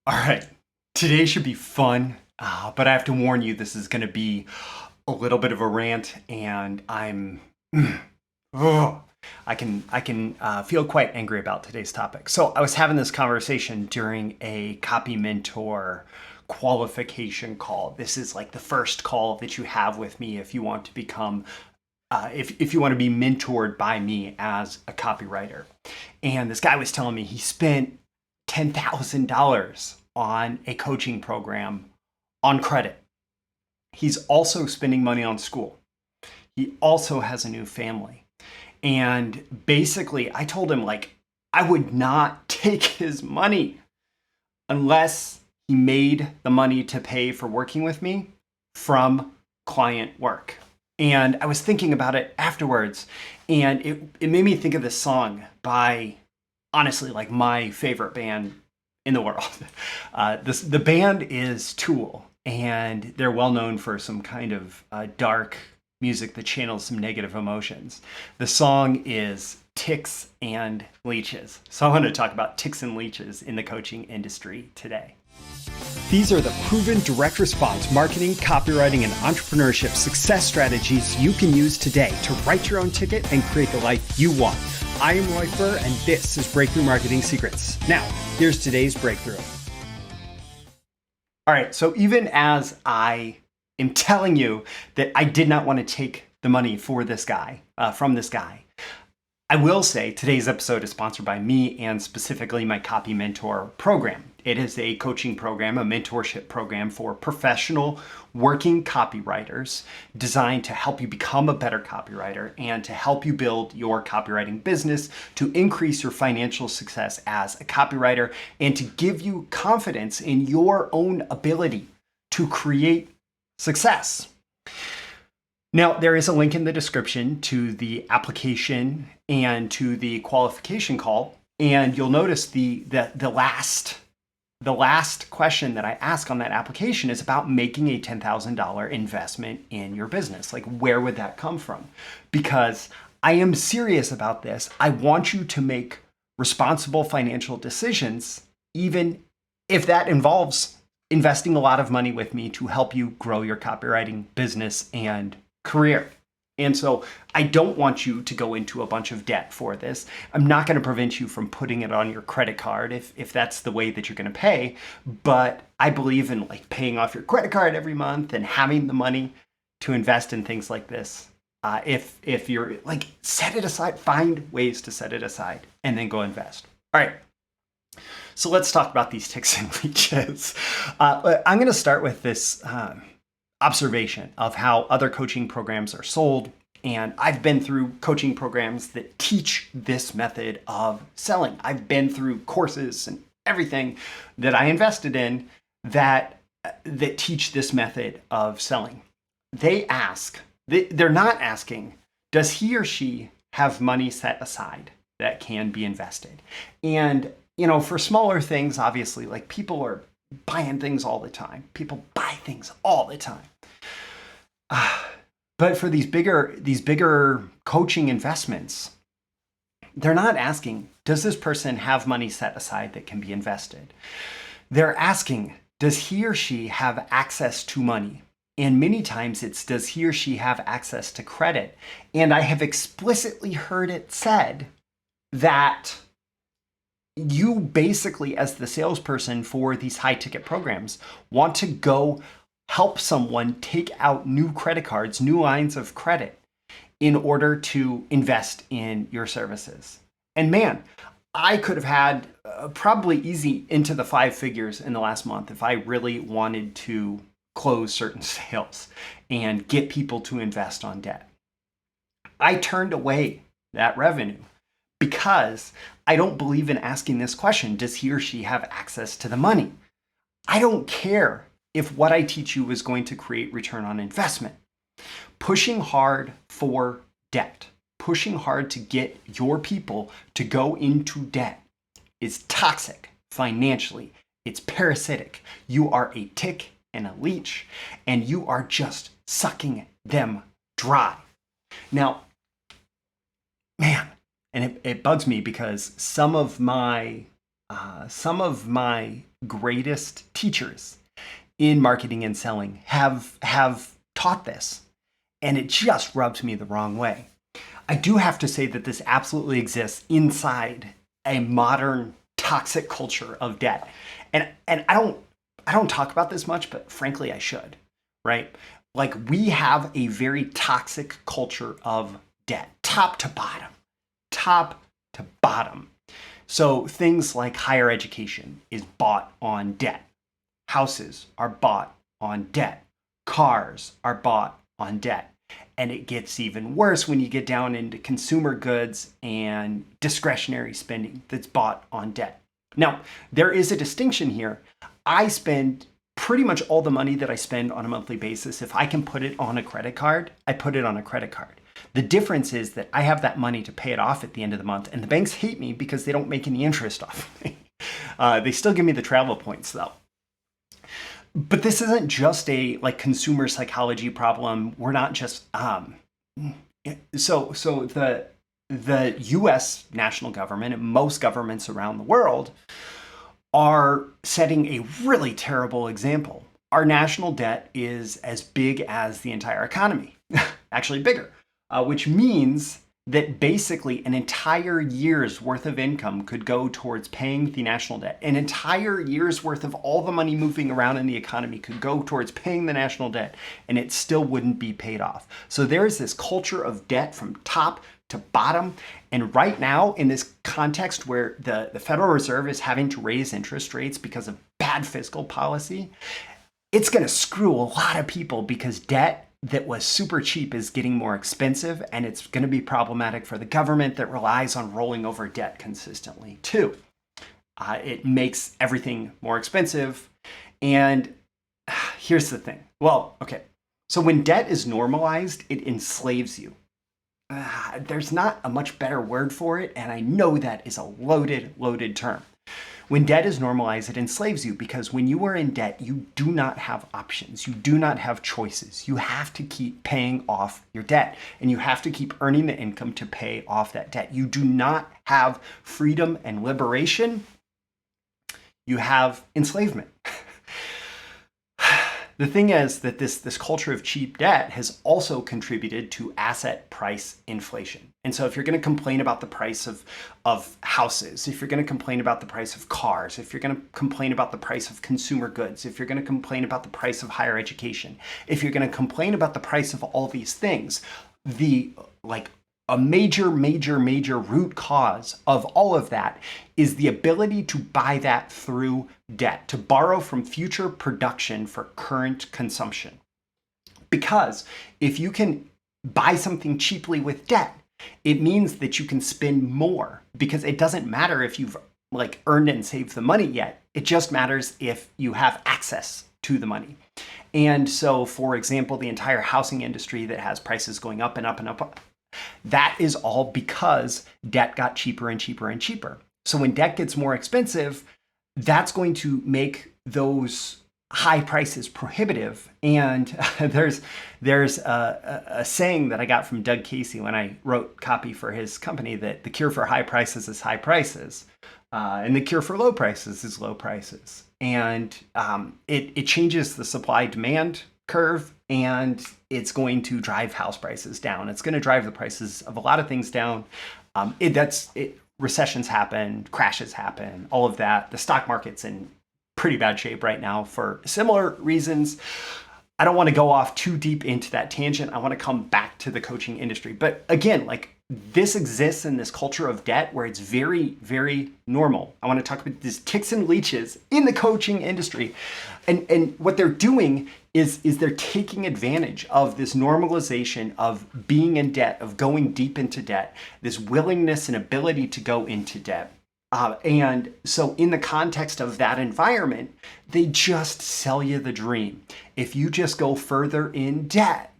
All right, today should be fun, but I have to warn you, this is going to be a little bit of a rant, and oh, I can feel quite angry about today's topic. So I was having this conversation during a CopyMentor qualification call. This is like the first call that you have with me if you want to become if you want to be mentored by me as a copywriter. And this guy was telling me he spent $10,000 on a coaching program on credit. He's also spending money on school. He also has a new family. And basically, I told him, like, I would not take his money unless he made the money to pay for working with me from client work. And I was thinking about it afterwards, and it made me think of this song by, honestly, like my favorite band in the world. The band is Tool, and they're well known for some kind of dark music that channels some negative emotions. The song is Ticks and Leeches. So I want to talk about ticks and leeches in the coaching industry today. These are the proven direct response marketing, copywriting, and entrepreneurship success strategies you can use today to write your own ticket and create the life you want. I am Roy Furr, and this is Breakthrough Marketing Secrets. Now, here's today's breakthrough. All right, so even as I am telling you that I did not want to take the money for this guy, from this guy, I will say today's episode is sponsored by me and specifically my CopyMentor program. It is a coaching program, a mentorship program for professional working copywriters designed to help you become a better copywriter and to help you build your copywriting business, to increase your financial success as a copywriter, and to give you confidence in your own ability to create success. Now, there is a link in the description to the application and to the qualification call, and you'll notice the last question that I ask on that application is about making a $10,000 investment in your business. Like, where would that come from? Because I am serious about this. I want you to make responsible financial decisions, even if that involves investing a lot of money with me to help you grow your copywriting business and career. And so I don't want you to go into a bunch of debt for this. I'm not going to prevent you from putting it on your credit card if that's the way that you're going to pay. But I believe in like paying off your credit card every month and having the money to invest in things like this. If you're like, set it aside, find ways to set it aside and then go invest. All right. So let's talk about these ticks and leeches. I'm going to start with this observation of how other coaching programs are sold. And I've been through coaching programs that teach this method of selling. I've been through courses and everything that I invested in that teach this method of selling. They're not asking, does he or she have money set aside that can be invested? And, you know, for smaller things, obviously, like people are buying things all the time. People buy things all the time. But for these bigger coaching investments, they're not asking, does this person have money set aside that can be invested? They're asking, does he or she have access to money? And many times it's, does he or she have access to credit? And I have explicitly heard it said that you basically, as the salesperson for these high ticket programs, want to go help someone take out new credit cards, new lines of credit in order to invest in your services. And man, I could have had probably easy into the 5 figures in the last month if I really wanted to close certain sales and get people to invest on debt. I turned away that revenue because I don't believe in asking this question, does he or she have access to the money? I don't care if what I teach you is going to create return on investment. Pushing hard for debt, pushing hard to get your people to go into debt is toxic financially. It's parasitic. You are a tick and a leech, and you are just sucking them dry. Now, man, and it bugs me because some of my some of my greatest teachers in marketing and selling have taught this, and it just rubs me the wrong way. I do have to say that this absolutely exists inside a modern toxic culture of debt. And I don't talk about this much, but frankly I should, right? Like, we have a very toxic culture of debt, top to bottom. Top to bottom. So things like higher education is bought on debt. Houses are bought on debt. Cars are bought on debt. And it gets even worse when you get down into consumer goods and discretionary spending that's bought on debt. Now, there is a distinction here. I spend pretty much all the money that I spend on a monthly basis. If I can put it on a credit card, I put it on a credit card. The difference is that I have that money to pay it off at the end of the month, and the banks hate me because they don't make any interest off of me. They still give me the travel points though. But this isn't just a consumer psychology problem. We're not just so the US national government and most governments around the world are setting a really terrible example. Our national debt is as big as the entire economy, actually bigger, which means that basically an entire year's worth of income could go towards paying the national debt. An entire year's worth of all the money moving around in the economy could go towards paying the national debt, and it still wouldn't be paid off. So there's this culture of debt from top to bottom. And right now, in this context where the Federal Reserve is having to raise interest rates because of bad fiscal policy, it's going to screw a lot of people because debt that was super cheap is getting more expensive, and it's going to be problematic for the government that relies on rolling over debt consistently too. It makes everything more expensive. And here's the thing. Well, okay. So when debt is normalized, it enslaves you. There's not a much better word for it, and I know that is a loaded term. When debt is normalized, it enslaves you because when you are in debt, you do not have options. You do not have choices. You have to keep paying off your debt, and you have to keep earning the income to pay off that debt. You do not have freedom and liberation. You have enslavement. The thing is that this culture of cheap debt has also contributed to asset price inflation. And so if you're going to complain about the price of houses, if you're going to complain about the price of cars, if you're going to complain about the price of consumer goods, if you're going to complain about the price of higher education, if you're going to complain about the price of all these things, a major root cause of all of that is the ability to buy that through debt, to borrow from future production for current consumption. Because if you can buy something cheaply with debt, it means that you can spend more, because it doesn't matter if you've earned and saved the money yet. It just matters if you have access to the money. And so, for example, the entire housing industry that has prices going up and up and up, that is all because debt got cheaper and cheaper and cheaper. So when debt gets more expensive, that's going to make those high prices prohibitive. And there's a saying that I got from Doug Casey when I wrote copy for his company, that the cure for high prices is high prices, and the cure for low prices is low prices. And it changes the supply-demand curve, and it's going to drive house prices down. It's going to drive the prices of a lot of things down. Recessions happen, crashes happen, all of that. The stock market's in pretty bad shape right now for similar reasons. I don't want to go off too deep into that tangent. I want to come back to the coaching industry. But again, this exists in this culture of debt where it's very, very normal. I want to talk about these ticks and leeches in the coaching industry. And what they're doing is they're taking advantage of this normalization of being in debt, of going deep into debt, this willingness and ability to go into debt. And so in the context of that environment, they just sell you the dream. If you just go further in debt,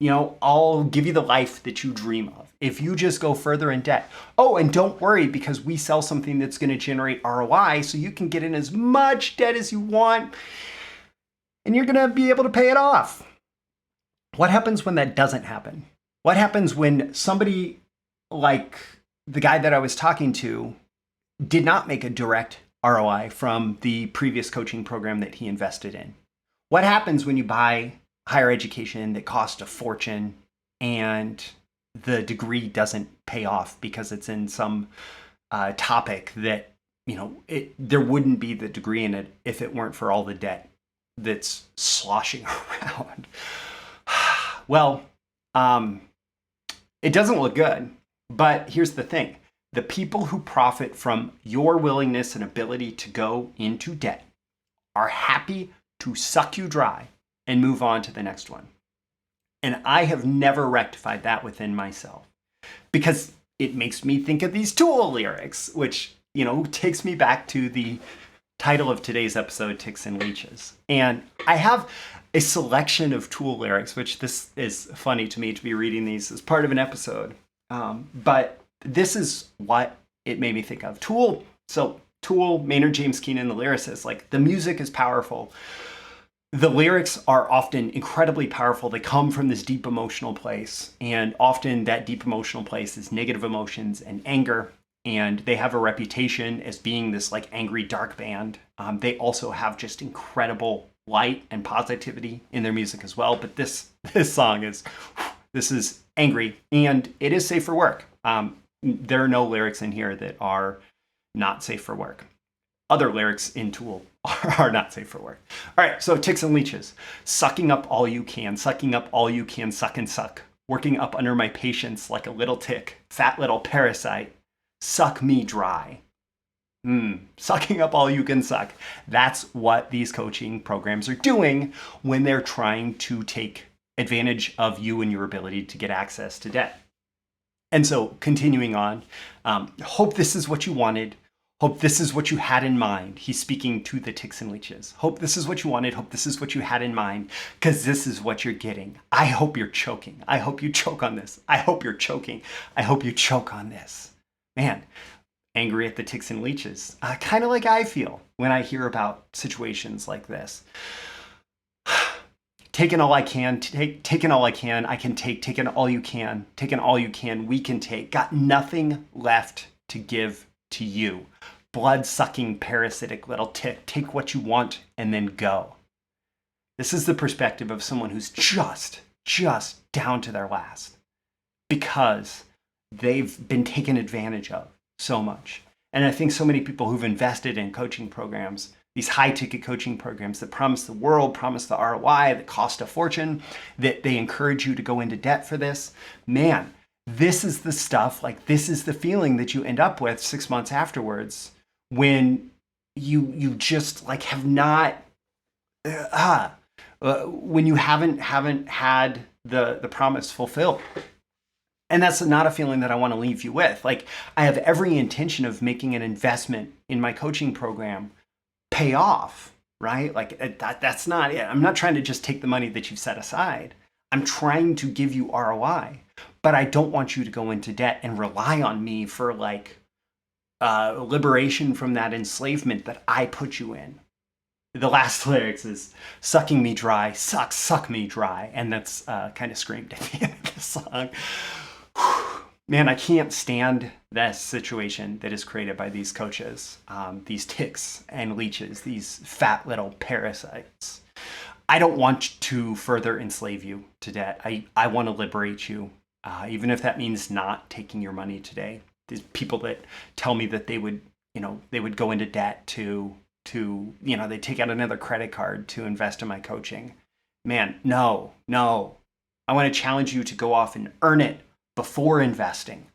I'll give you the life that you dream of. If you just go further in debt. Oh, and don't worry, because we sell something that's going to generate ROI, so you can get in as much debt as you want, and you're going to be able to pay it off. What happens when that doesn't happen? What happens when somebody like the guy that I was talking to did not make a direct ROI from the previous coaching program that he invested in. What happens when you buy higher education that cost a fortune and the degree doesn't pay off because it's in some topic that, there wouldn't be the degree in it if it weren't for all the debt that's sloshing around? Well, it doesn't look good, but here's the thing. The people who profit from your willingness and ability to go into debt are happy to suck you dry and move on to the next one. And I have never rectified that within myself because it makes me think of these Tool lyrics, which, takes me back to the title of today's episode, Ticks and Leeches. And I have a selection of Tool lyrics, which this is funny to me to be reading these as part of an episode. But this is what it made me think of. Tool, Maynard James Keenan, the lyricist, like the music is powerful. The lyrics are often incredibly powerful. They come from this deep emotional place. And often that deep emotional place is negative emotions and anger. And they have a reputation as being this like angry dark band. They also have just incredible light and positivity in their music as well. But this song is angry and it is safe for work. There are no lyrics in here that are not safe for work. Other lyrics in Tool are not safe for work. All right, so ticks and leeches. Sucking up all you can, sucking up all you can, suck and suck. Working up under my patience like a little tick, fat little parasite. Suck me dry. Sucking up all you can suck. That's what these coaching programs are doing when they're trying to take advantage of you and your ability to get access to debt. And so continuing on, hope this is what you wanted. Hope this is what you had in mind. He's speaking to the ticks and leeches. Hope this is what you wanted. Hope this is what you had in mind, because this is what you're getting. I hope you're choking. I hope you choke on this. I hope you're choking. I hope you choke on this. Man, angry at the ticks and leeches. Kind of like I feel when I hear about situations like this. Taking all I can, taking all I can, I can take, taking all you can, taking all you can, we can take. Got nothing left to give to you. Blood-sucking, parasitic little tick. Take what you want and then go. This is the perspective of someone who's just down to their last because they've been taken advantage of so much. And I think so many people who've invested in coaching programs, these high-ticket coaching programs that promise the world, promise the ROI, that cost a fortune, that they encourage you to go into debt for this. Man, this is the stuff, like this is the feeling that you end up with 6 months afterwards when you just like have not, when you haven't had the promise fulfilled. And that's not a feeling that I want to leave you with. Like I have every intention of making an investment in my coaching program pay off, right? Like that's not it. I'm not trying to just take the money that you've set aside. I'm trying to give you ROI, but I don't want you to go into debt and rely on me for like liberation from that enslavement that I put you in. The last lyrics is sucking me dry, suck me dry. And that's kind of screamed at the end of the song. Man, I can't stand this situation that is created by these coaches, these ticks and leeches, these fat little parasites. I don't want to further enslave you to debt. I want to liberate you, even if that means not taking your money today. These people that tell me that they would go into debt to they take out another credit card to invest in my coaching. Man, no. I want to challenge you to go off and earn it before investing.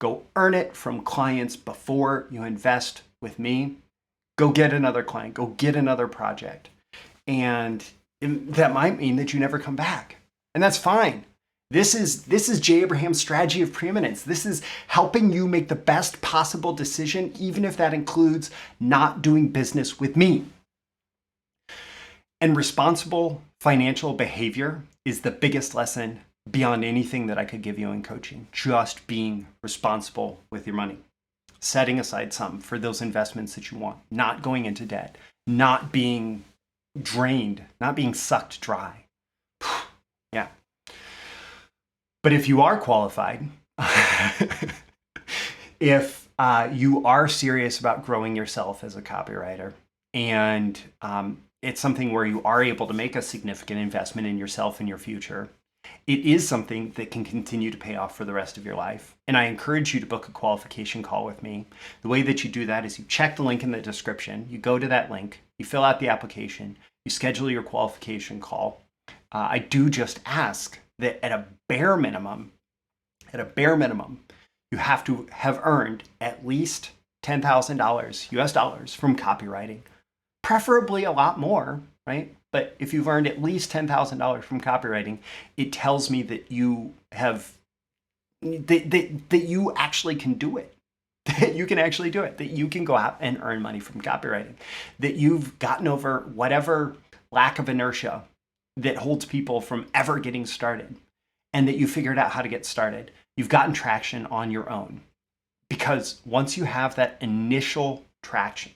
Go earn it from clients before you invest with me. Go get another client. Go get another project. And that might mean that you never come back. And that's fine. This is Jay Abraham's strategy of preeminence. This is helping you make the best possible decision, even if that includes not doing business with me. And responsible financial behavior is the biggest lesson beyond anything that I could give you in coaching. Just being responsible with your money. Setting aside some for those investments that you want. Not going into debt. Not being drained. Not being sucked dry. Yeah. But if you are qualified, if you are serious about growing yourself as a copywriter, and it's something where you are able to make a significant investment in yourself and your future, it is something that can continue to pay off for the rest of your life. And I encourage you to book a qualification call with me. The way that you do that is you check the link in the description, you go to that link, you fill out the application, you schedule your qualification call. I do just ask that at a bare minimum, you have to have earned at least $10,000 US dollars from copywriting, preferably a lot more, right? But if you've earned at least $10,000 from copywriting, it tells me that you have, that you actually can do it, that you can actually do it, that you can go out and earn money from copywriting, that you've gotten over whatever lack of inertia that holds people from ever getting started, and that you figured out how to get started. You've gotten traction on your own. Because once you have that initial traction,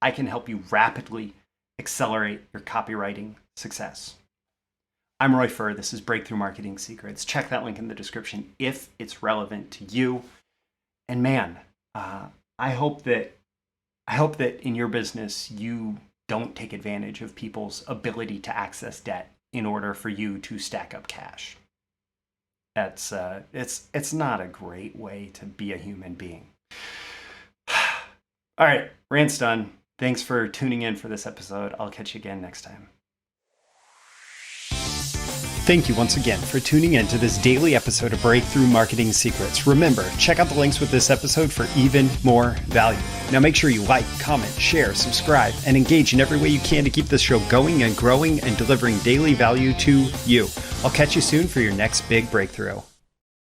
I can help you rapidly accelerate your copywriting success. I'm Roy Furr. This is Breakthrough Marketing Secrets. Check that link in the description if it's relevant to you. And man, I hope that in your business you don't take advantage of people's ability to access debt in order for you to stack up cash. That's it's not a great way to be a human being. All right, rant's done. Thanks for tuning in for this episode. I'll catch you again next time. Thank you once again for tuning in to this daily episode of Breakthrough Marketing Secrets. Remember, check out the links with this episode for even more value. Now make sure you like, comment, share, subscribe, and engage in every way you can to keep this show going and growing and delivering daily value to you. I'll catch you soon for your next big breakthrough.